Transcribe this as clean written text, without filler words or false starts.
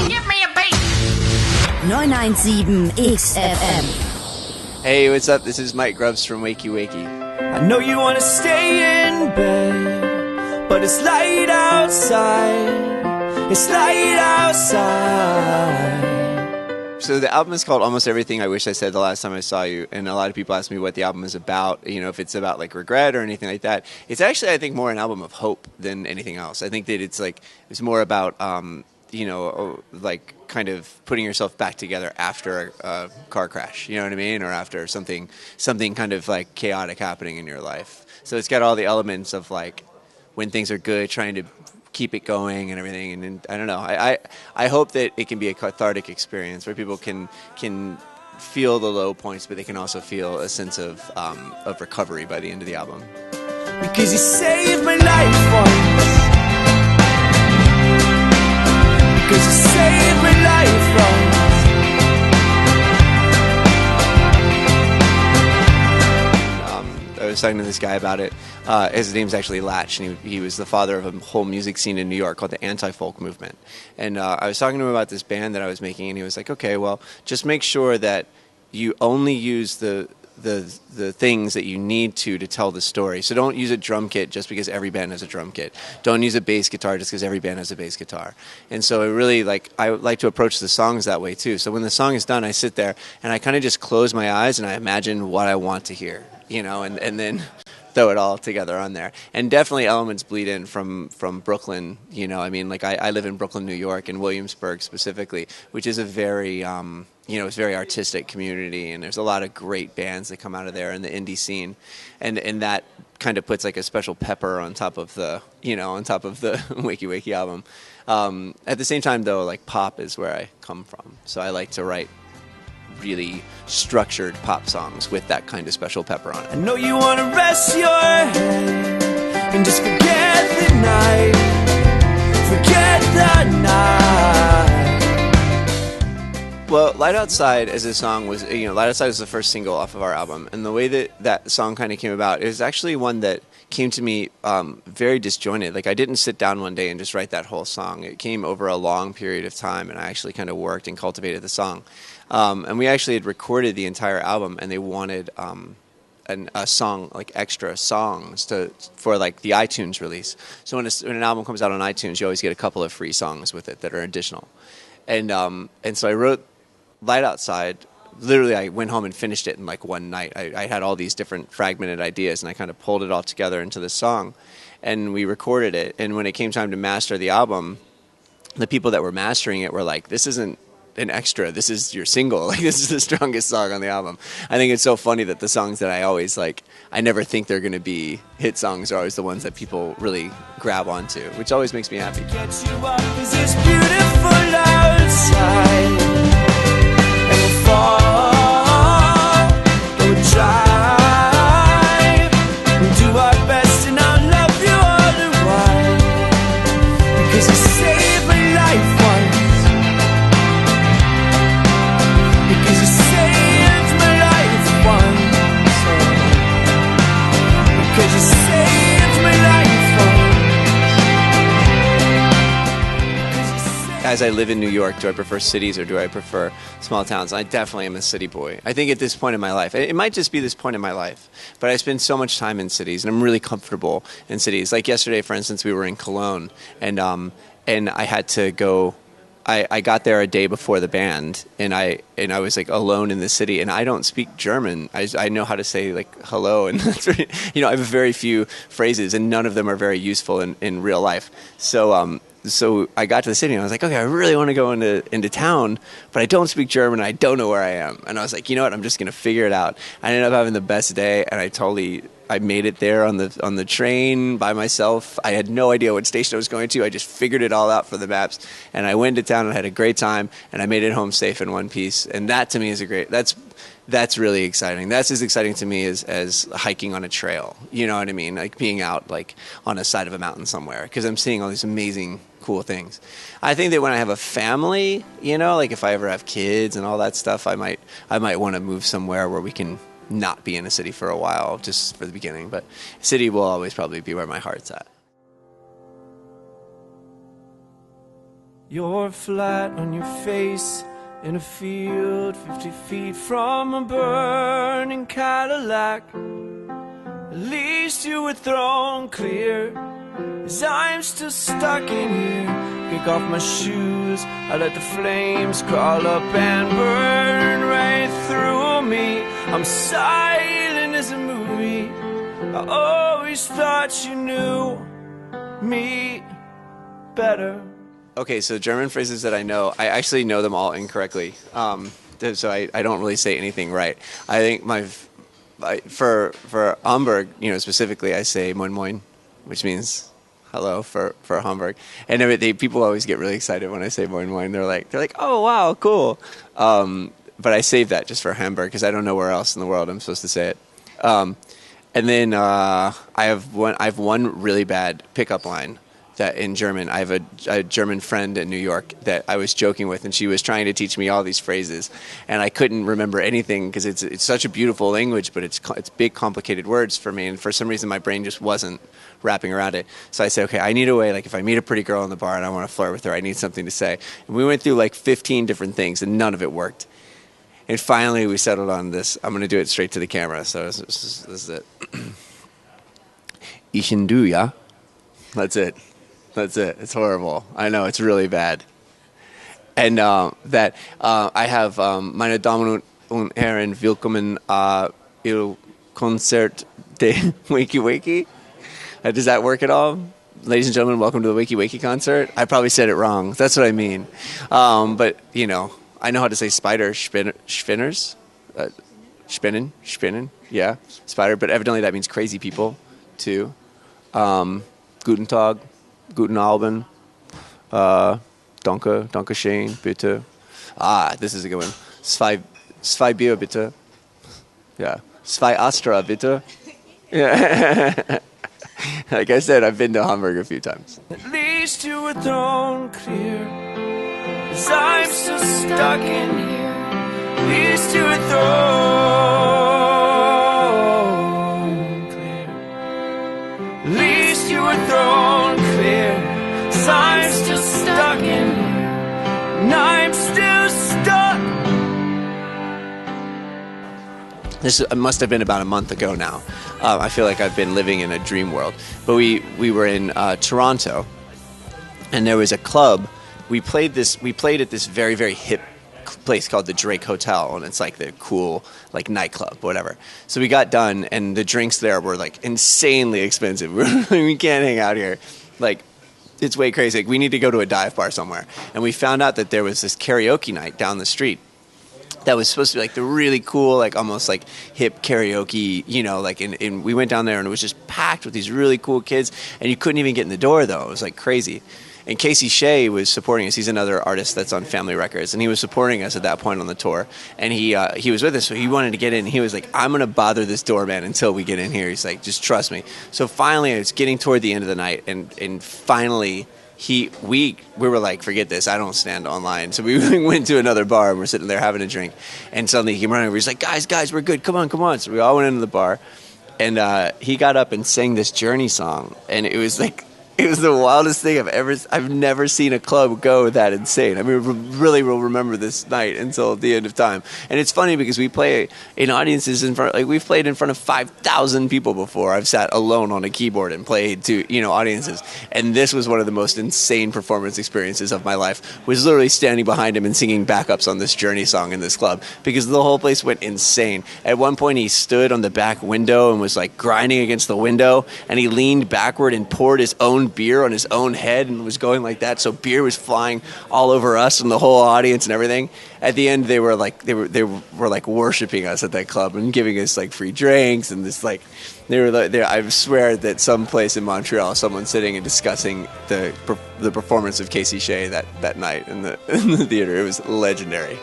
Give me a beat. 997 XFM. Hey, what's up? This is Mike Grubbs from Wakey. I know you wanna stay in bed, but it's light outside. It's light outside. So the album is called Almost Everything I Wish I Said the Last Time I Saw You, and a lot of people ask me what the album is about, you know, if it's about like regret or anything like that. It's actually, I think, more an album of hope than anything else. I think that it's more about, you know, like kind of putting yourself back together after a car crash, you know what I mean? Or after something kind of like chaotic happening in your life. So it's got all the elements of like when things are good, trying to keep it going and everything. And I don't know. I hope that it can be a cathartic experience where people can feel the low points, but they can also feel a sense of recovery by the end of the album. Because you saved my life once. Because you saved my life once. I was talking to this guy about it. His name's actually Latch, and he was the father of a whole music scene in New York called the anti-folk movement. And I was talking to him about this band that I was making, and he was like, okay, well, just make sure that you only use the things that you need to tell the story. So don't use a drum kit just because every band has a drum kit. Don't use a bass guitar just because every band has a bass guitar. And so I like to approach the songs that way too. So when the song is done, I sit there and I kind of just close my eyes and I imagine what I want to hear, you know, and then throw it all together on there. And definitely elements bleed in from Brooklyn, you know. I mean, like I live in Brooklyn, New York, and Williamsburg specifically, which is a very you know, it's a very artistic community, and there's a lot of great bands that come out of there in the indie scene, and that kind of puts like a special pepper on top of the, you know, on top of the Wakey album. At the same time, though, like pop is where I come from, so I like to write really structured pop songs with that kind of special pepper on it. I know you wanna rest your head and just forget the night, forget the night. Well, Light Outside as a song was, you know, Light Outside was the first single off of our album. And the way that song kind of came about, it was actually one that came to me very disjointed. Like, I didn't sit down one day and just write that whole song. It came over a long period of time, and I actually kind of worked and cultivated the song. And we actually had recorded the entire album, and they wanted a song, like extra songs for like the iTunes release. So when an album comes out on iTunes, you always get a couple of free songs with it that are additional. And so I wrote Light Outside. Literally, I went home and finished it in like one night. I had all these different fragmented ideas, and I kind of pulled it all together into this song, and we recorded it. And when it came time to master the album, the people that were mastering it were like, "This isn't an extra. This is your single. Like, this is the strongest song on the album." I think it's so funny that the songs that I always like, I never think they're going to be hit songs, are always the ones that people really grab onto, which always makes me happy. Get you up 'cause it's beautiful outside. And we'll fall, go drive, we'll do our best and I'll love you all the while. Because you saved my life once. Because you saved my life once. Because you saved my life once. As I live in New York, do I prefer cities or do I prefer small towns? I definitely am a city boy. I think at this point in my life, it might just be this point in my life, but I spend so much time in cities, and I'm really comfortable in cities. Like yesterday, for instance, we were in Cologne, and I had to go. I got there a day before the band, and I was like alone in the city, and I don't speak German. I know how to say like hello, and that's really, you know, I have very few phrases, and none of them are very useful in real life. So I got to the city and I was like, okay, I really want to go into town, but I don't speak German. I don't know where I am. And I was like, you know what? I'm just going to figure it out. I ended up having the best day, and I made it there on the train by myself. I had no idea what station I was going to. I just figured it all out for the maps, and I went to town and had a great time, and I made it home safe in one piece. And that to me is that's really exciting. That's as exciting to me as hiking on a trail. You know what I mean? Like being out like on the side of a mountain somewhere, because I'm seeing all these amazing, cool things. I think that when I have a family, you know, like if I ever have kids and all that stuff, I might want to move somewhere where we can not be in a city for a while, just for the beginning. But city will always probably be where my heart's at. You're flat on your face in a field 50 feet from a burning Cadillac. At least you were thrown clear, as I'm still stuck in here. Kick off my shoes, I let the flames crawl up and burn right through me. I'm silent as a movie. I always thought you knew me better. Okay, so German phrases that I know, I actually know them all incorrectly. So I don't really say anything right. I think for Hamburg, specifically, I say moin moin, which means hello for Hamburg. And people always get really excited when I say moin moin. They're like, oh wow, cool. But I save that just for Hamburg because I don't know where else in the world I'm supposed to say it. And then I have one really bad pickup line. That in German, I have a German friend in New York that I was joking with, and she was trying to teach me all these phrases, and I couldn't remember anything because it's such a beautiful language, but it's big, complicated words for me, and for some reason my brain just wasn't wrapping around it. So I said, okay, I need a way, like if I meet a pretty girl in the bar and I want to flirt with her, I need something to say. And we went through like 15 different things, and none of it worked. And finally, we settled on this. I'm going to do it straight to the camera. So this is it. Ich und du, ja? That's it. That's it. It's horrible. I know, it's really bad. And I have, meine Damen und Herren, willkommen il Konzert de Wakey Wakey. Does that work at all? Ladies and gentlemen, welcome to the Wakey Wakey concert. I probably said it wrong. That's what I mean. But, I know how to say spider, spinners. Spinnen, yeah, spider. But evidently that means crazy people, too. Guten Tag. Guten Abend, danke schön, bitte. This is a good one. Zwei Bier, bitte. Yeah. Zwei Astra, bitte. Yeah. Like I said, I've been to Hamburg a few times. At least you were thrown clear, 'cause I'm still stuck in here. At least you were thrown clear. At least you were thrown clear. I'm still stuck in here, and I'm still stuck. This must have been about a month ago now. I feel like I've been living in a dream world. But we were in Toronto, and there was a club. We played at this very, very hip place called the Drake Hotel, and it's like the cool like nightclub, whatever. So we got done, and the drinks there were like insanely expensive. We can't hang out here. Like, it's way crazy. Like, we need to go to a dive bar somewhere. And we found out that there was this karaoke night down the street that was supposed to be like the really cool, like almost like hip karaoke, like we went down there and it was just packed with these really cool kids, and you couldn't even get in the door though. It was like crazy. And Casey Shea was supporting us. He's another artist that's on Family Records, and he was supporting us at that point on the tour. And he was with us, so he wanted to get in. He was like, I'm going to bother this doorman until we get in here. He's like, just trust me. So finally, it's getting toward the end of the night, and finally, we were like, forget this, I don't stand online. So we went to another bar, and we're sitting there having a drink. And suddenly he came running over. He's like, guys, we're good. Come on. So we all went into the bar, and he got up and sang this Journey song, and it was like, it was the wildest thing I've never seen a club go that insane. I mean, really will remember this night until the end of time. And it's funny because we play in audiences we've played in front of 5,000 people before. I've sat alone on a keyboard and played to, audiences. And this was one of the most insane performance experiences of my life, was literally standing behind him and singing backups on this Journey song in this club because the whole place went insane. At one point, he stood on the back window and was like grinding against the window, and he leaned backward and poured his own beer on his own head and was going like that, so beer was flying all over us and the whole audience and everything. At the end, they were like worshiping us at that club and giving us like free drinks, and this like I swear that someplace in Montreal, someone's sitting and discussing the performance of Casey Shea that night in the theater. It was legendary.